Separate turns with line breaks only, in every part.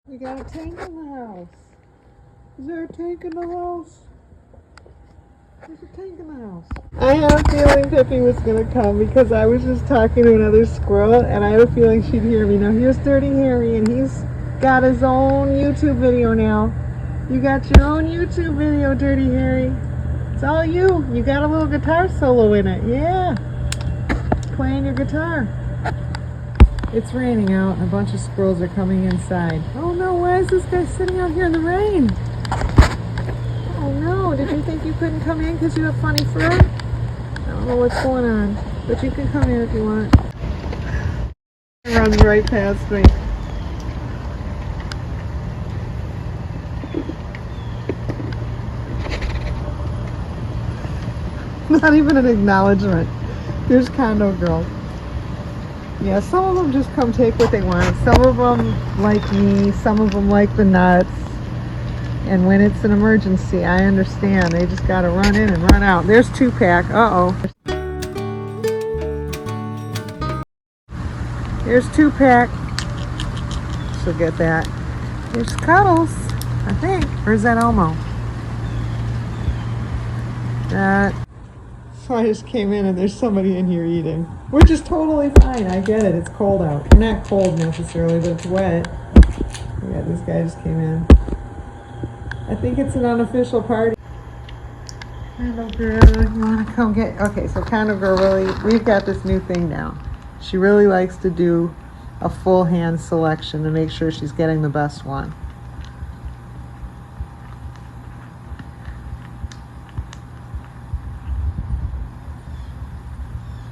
We got a tank in the house. Is there a tank in the house? There's a tank in the house. I had a feeling Pippi was going to come because I was just talking to another squirrel and I had a feeling she'd hear me. Now here's Dirty Harry and he's got his own YouTube video now. You got your own YouTube video, Dirty Harry. It's all you. You got a little guitar solo in it. Yeah. Playing your guitar. It's raining out and a bunch of squirrels are coming inside. Oh no, why is this guy sitting out here in the rain? Oh no, did you think you couldn't come in because you have funny fur? I don't know what's going on, but you can come in if you want. It runs right past me. Not even an acknowledgement. Here's Condo Girl. Yeah, some of them just come take what they want. Some of them like me, some of them like the nuts. And when it's an emergency, I understand. They just gotta run in and run out. There's 2-pack. Uh-oh. There's 2-pack. She'll get that. There's Cuddles, I think. Or is that Elmo? So I just came in and there's somebody in here eating. Which is totally fine. I get it. It's cold out. Not cold necessarily, but it's wet. Yeah, this guy just came in. I think it's an unofficial party. Condo Girl, you want to come get... Okay, so Condo Girl really... We've got this new thing now. She really likes to do a full hand selection to make sure she's getting the best one.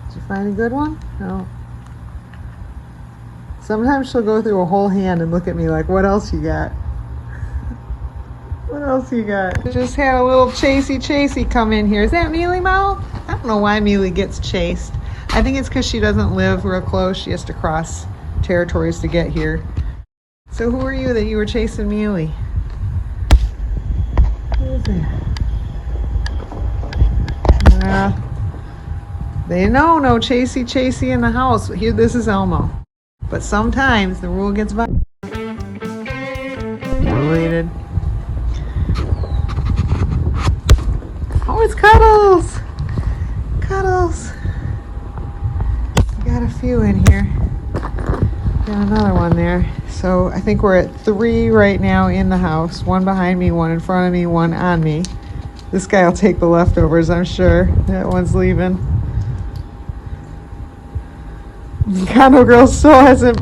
Did you find a good one? No. Sometimes she'll go through a whole hand and look at me like, what else you got? What else you got? Just had a little chasey come in here. Is that Mealy Mouth? I don't know why Mealy gets chased. I think it's because she doesn't live real close. She has to cross territories to get here. So who are you that you were chasing Mealy? Who is that? They know no chasey in the house. Here, this is Elmo. But sometimes the rule gets violated. Oh, it's Cuddles! Cuddles! Got a few in here. Got another one there. So I think we're at 3 right now in the house. 1 behind me, 1 in front of me, 1 on me. This guy will take the leftovers, I'm sure. That one's leaving. Condo Girl still hasn't...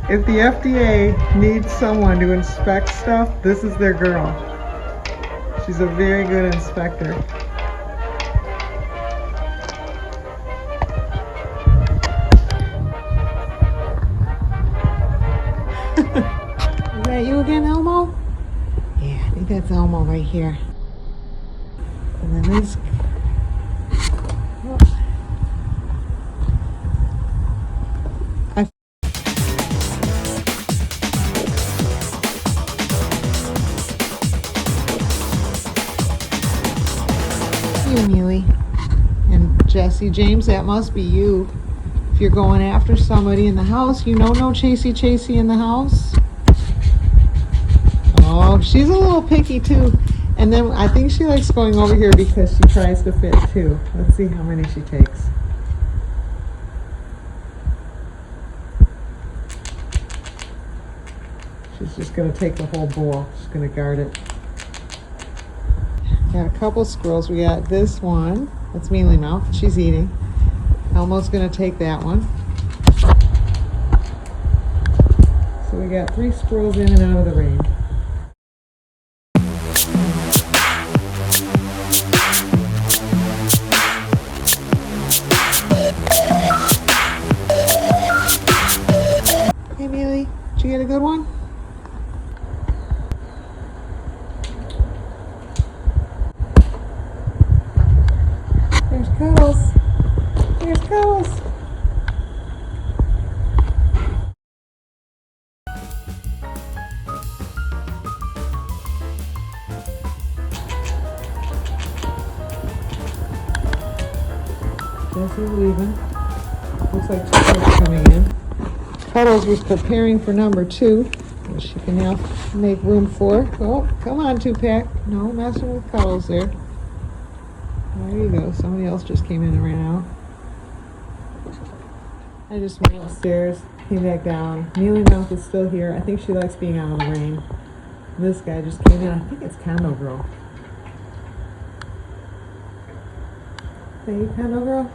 If the FDA needs someone to inspect stuff, this is their girl. She's a very good inspector. Is that you again, Elmo? Yeah, I think that's Elmo right here. And then this... You, Mealy. And Jesse James, that must be you. If you're going after somebody in the house, you know no chasey in the house. Oh, she's a little picky too. And then I think she likes going over here because she tries to fit too. Let's see how many she takes. She's just going to take the whole bowl. She's going to guard it. Got a couple squirrels. We got this one. That's Mealy Mouth. She's eating. Elmo's going to take that one. So we got 3 squirrels in and out of the rain. Hey Mealy, did you get a good one? There's Cuddles. There's Cuddles. Jesse's leaving. Looks like two are coming in. Cuddles was preparing for number 2, which she can now make room for. Oh, come on, 2-pack. No messing with Cuddles there. There you go. Somebody else just came in and ran out. I just went upstairs, came back down. Mealy Mouth is still here. I think she likes being out in the rain. This guy just came in. I think it's Condo Girl. Hey, Condo Girl?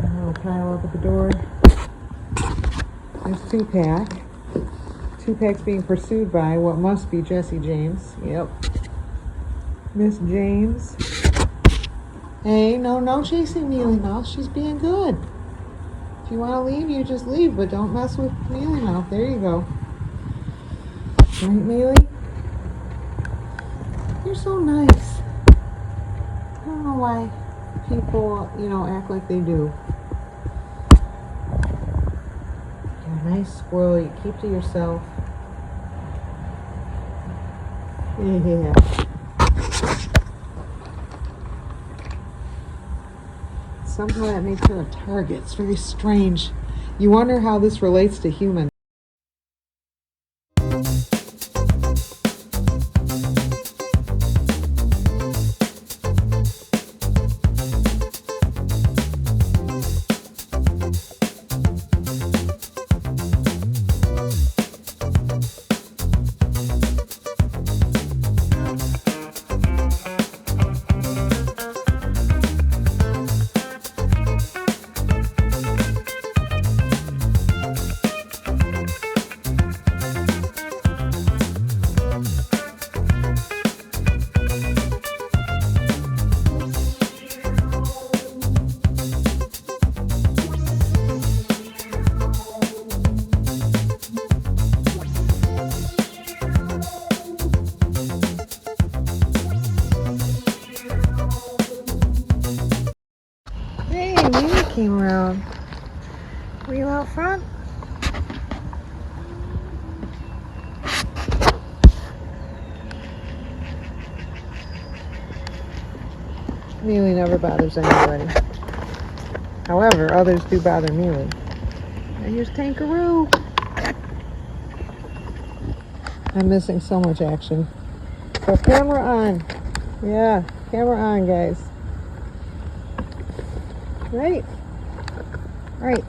A little pile up at the door. There's 2-pack. 2-pack's being pursued by what must be Jesse James. Yep. Miss James. Hey, no chasing Mealy Mouth. She's being good. If you want to leave, you just leave, but don't mess with Mealy Mouth. There you go. Right, Mealy? You're so nice. I don't know why people, act like they do. You're a nice squirrel. You keep to yourself. Yeah. Somehow that makes her a target. It's very strange. You wonder how this relates to humans. Came around. Were you out front? Mealy never bothers anybody. However, others do bother Mealy. And here's Tankaroo. I'm missing so much action. So camera on. Yeah, camera on, guys. Right? Right.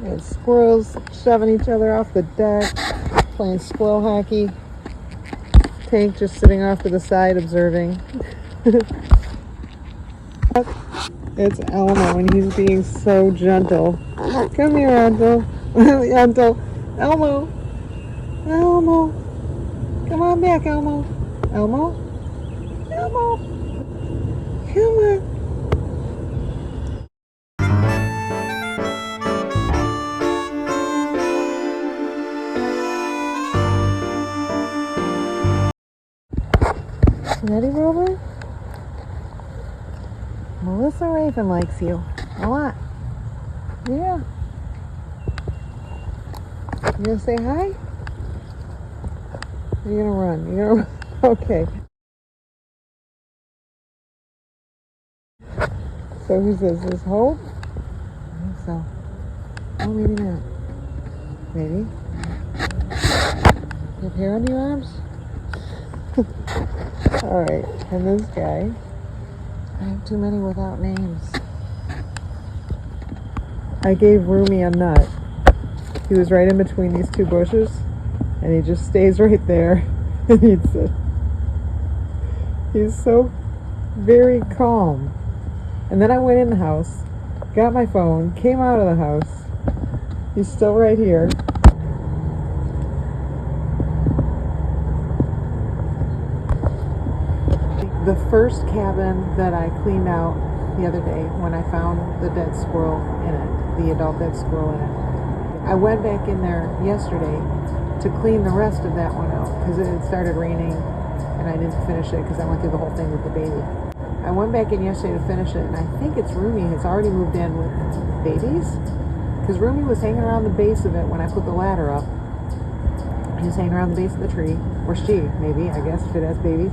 And squirrels shoving each other off the deck, playing squirrel hockey. Tank just sitting off to the side observing. It's Elmo and he's being so gentle. Come here, Elmo. Elmo. Elmo. Come on back, Elmo. Elmo. Elmo. Come on. Ready, Rover? Melissa Raven likes you a lot. Yeah. You gonna say hi? Or you gonna run? You gonna run? Okay. So who says this? Hope? I think so. Oh, maybe not. Maybe. You have hair on your arms? Alright, and this guy. I have too many without names. I gave Rumi a nut. He was right in between these two bushes, and he just stays right there and eats it. He's so very calm. And then I went in the house, got my phone, came out of the house. He's still right here. The first cabin that I cleaned out the other day when I found the dead squirrel in it, the adult dead squirrel in it, I went back in there yesterday to clean the rest of that one out because it had started raining and I didn't finish it because I went through the whole thing with the baby. I went back in yesterday to finish it and I think it's Rumi has already moved in with babies because Rumi was hanging around the base of it when I put the ladder up. He was hanging around the base of the tree, or she, maybe, I guess, if it has babies.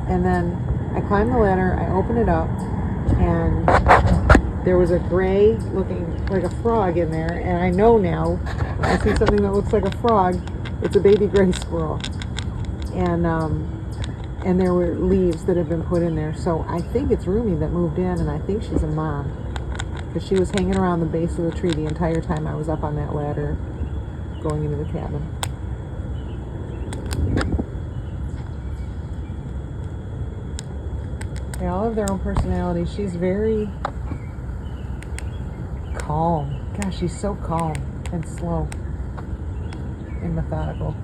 And then I climbed the ladder, I opened it up, and there was a gray looking like a frog in there, and I know now when I see something that looks like a frog, it's a baby gray squirrel. And there were leaves that had been put in there, so I think it's Rumi that moved in, and I think she's a mom, because she was hanging around the base of the tree the entire time I was up on that ladder going into the cabin. They all have their own personality. She's very calm. Gosh, she's so calm and slow and methodical.